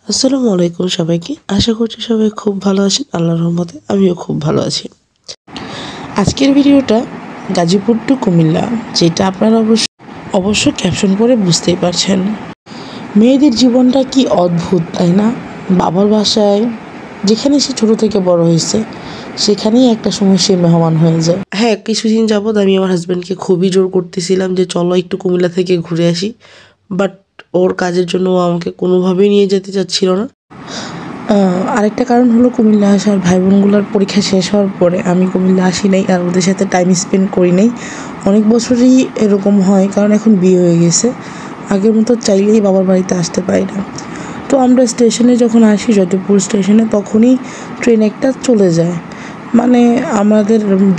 আসসালামু আলাইকুম সবাইকে। আশা করছি সবাই খুব ভালো আছেন। আল্লাহর রহমতে আমিও খুব ভালো আছি। আজকের ভিডিওটা গাজীপুর টু কুমিল্লা, যেটা আপনারা অবশ্য ক্যাপশন পড়ে বুঝতেই পারছেন। মেয়েদের জীবনটা কি অদ্ভুত, তাই না? বাবার বাসায় যেখানে সে ছোট থেকে বড় হয়েছে, সেখানেই একটা সময় সে মেহমান হয়ে যায়। হ্যাঁ, কিছুদিন যাবৎ আমি আমার হাজব্যান্ডকে খুবই জোর করতেছিলাম যে চলো একটু কুমিল্লা থেকে ঘুরে আসি, বাট ওর কাজের জন্য ও আমাকে কোনোভাবেই নিয়ে যেতে চাচ্ছিল না। আরেকটা কারণ হলো কুমিল্লা আসার, ভাই বোনগুলোর পরীক্ষা শেষ হওয়ার পরে আমি কুমিল্লা আসি নাই আর ওদের সাথে টাইম স্পেন্ড করি নাই। অনেক বছরই এরকম হয়, কারণ এখন বিয়ে হয়ে গেছে, আগের মতো চাইলেই বাবার বাড়িতে আসতে পারি না। তো আমরা স্টেশনে যখন আসি, যদবপুর স্টেশনে, তখনই ট্রেন একটা চলে যায়। মানে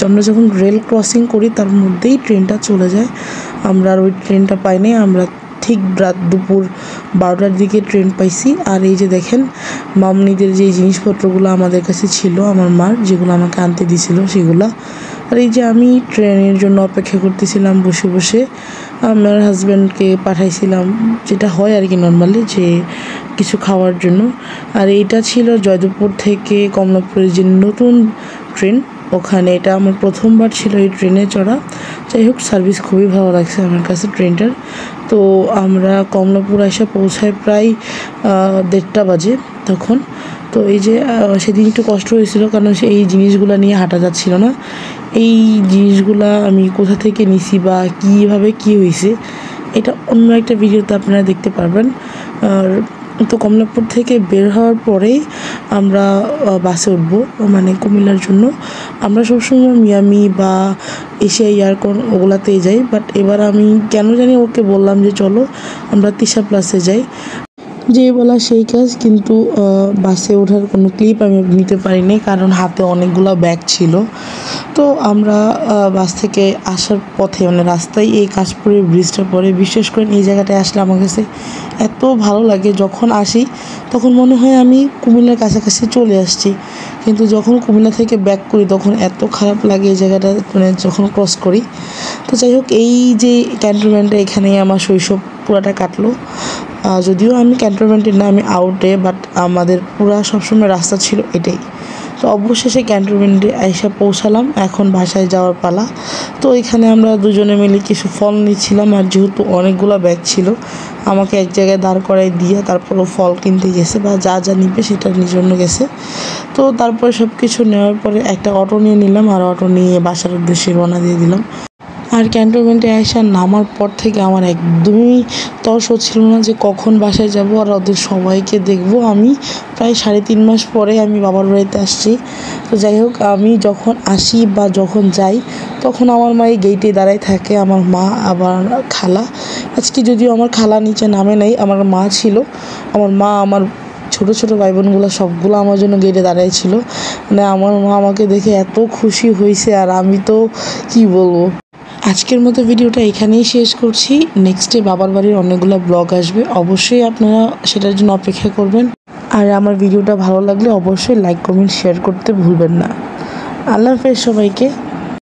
আমরা যখন রেল ক্রসিং করি তার মধ্যেই ট্রেনটা চলে যায়। আমরা আর ওই ট্রেনটা পাই নাই। আমরা ঠিক রাত দুপুর 12টার দিকে ট্রেন পাইছি। আর এই যে দেখেন, মামনিদের যে জিনিসপত্রগুলো আমাদের কাছে ছিল, আমার মার যেগুলো আমাকে আনতে দিছিল সেগুলো। আর এই যে আমি ট্রেনের জন্য অপেক্ষা করতেছিলাম বসে বসে। আমার হাজব্যান্ডকে পাঠাইছিলাম, যেটা হয় আর কি নর্মালি, যে কিছু খাওয়ার জন্য। আর এইটা ছিল জয়দেবপুর থেকে কমলাপুরের যে নতুন ট্রেন, ওখানে এটা আমার প্রথমবার ছিল এই ট্রেনে চড়া। যাই হোক, সার্ভিস খুবই ভালো লাগছে আমার কাছে ট্রেনটার। তো আমরা কমলাপুর এসে পৌঁছায় প্রায় 1:30 বাজে তখন। তো এই যে সেদিন একটু কষ্ট হয়েছিল, কারণ এই জিনিসগুলো নিয়ে হাঁটা যাচ্ছিল না। এই জিনিসগুলা আমি কোথা থেকে নিছি বা কীভাবে কী হয়েছে, এটা অন্য একটা ভিডিওতে আপনারা দেখতে পারবেন। আর তো কমলাপুর থেকে বের হওয়ার পরেই আমরা বাসে উঠবো, মানে কুমিল্লার জন্য। আমরা সবসময় মিয়ামি বা এশিয়া এয়ারকন ওগুলাতেই যাই, বাট এবার আমি কেন জানি ওকে বললাম যে চলো আমরা তিশা প্লাসে যাই। যে বলা সেই কাজ, কিন্তু বাসে ওঠার কোনো ক্লিপ আমি নিতে পারিনি, কারণ হাতে অনেকগুলো ব্যাগ ছিল। তো আমরা বাস থেকে আসার পথে, মানে রাস্তায় এই কাশপুরের ব্রিজটা পরে, বিশেষ করে এই জায়গাটায় আসলে আমার কাছে এত ভালো লাগে। যখন আসি তখন মনে হয় আমি কুমিল্লার কাছাকাছি চলে আসছি, কিন্তু যখন কুমিল্লা থেকে ব্যাক করি তখন এত খারাপ লাগে এই জায়গাটা, মানে যখন ক্রস করি। তো যাই হোক, এই যে ক্যান্টনমেন্টে, এখানেই আমার শৈশব পুরাটা কাটলো। যদিও আমি ক্যান্টনমেন্টে না, আমি আউটে, বাট আমাদের পুরা সবসময় রাস্তা ছিল এটাই। তো অবশেষে ক্যান্টনমেন্টে এসে পৌঁছালাম, এখন বাসায় যাওয়ার পালা। তো এখানে আমরা দুজনে মিলে কিছু ফল নিচ্ছিলাম, আর যেহেতু অনেকগুলো ব্যাগ ছিল, আমাকে এক জায়গায় দাঁড় করাই দিয়ে তারপরও ফল কিনতে গেছে, বা যা যা নিবে সেটা নিজের জন্য গেছে। তো তারপরে সব কিছু নেওয়ার পরে একটা অটো নিয়ে নিলাম, আর অটো নিয়ে বাসার উদ্দেশ্যে রওনা দিয়ে দিলাম। আর ক্যান্টনমেন্টে আসা নামার পর থেকে আমার একদমই তর্স হচ্ছিল না যে কখন বাসায় যাব আর ওদের সবাইকে দেখবো। আমি প্রায় 3.5 মাস পরে আমি বাবার বাড়িতে আসছি। তো যাই হোক, আমি যখন আসি বা যখন যাই, তখন আমার মা এই গেটে দাঁড়ায় থাকে, আমার মা আবার খালা। আজকে যদিও আমার খালা নিচে নামে নাই, আমার মা ছিল। আমার মা, আমার ছোট ছোট ভাই বোনগুলো সবগুলো আমার জন্য গেটে দাঁড়ায় ছিল। মানে আমার মা আমাকে দেখে এত খুশি হয়েছে, আর আমি তো কি বলবো। আজকের মতো ভিডিওটা এখানেই শেষ করছি। নেক্সটে বাবার বাড়ির অনেকগুলো ব্লগ আসবে, অবশ্যই আপনারা সেটার জন্য অপেক্ষা করবেন। আর আমার ভিডিওটা ভালো লাগলে অবশ্যই লাইক, কমেন্ট, শেয়ার করতে ভুলবেন না। আল্লাহ হাফেজ সবাইকে।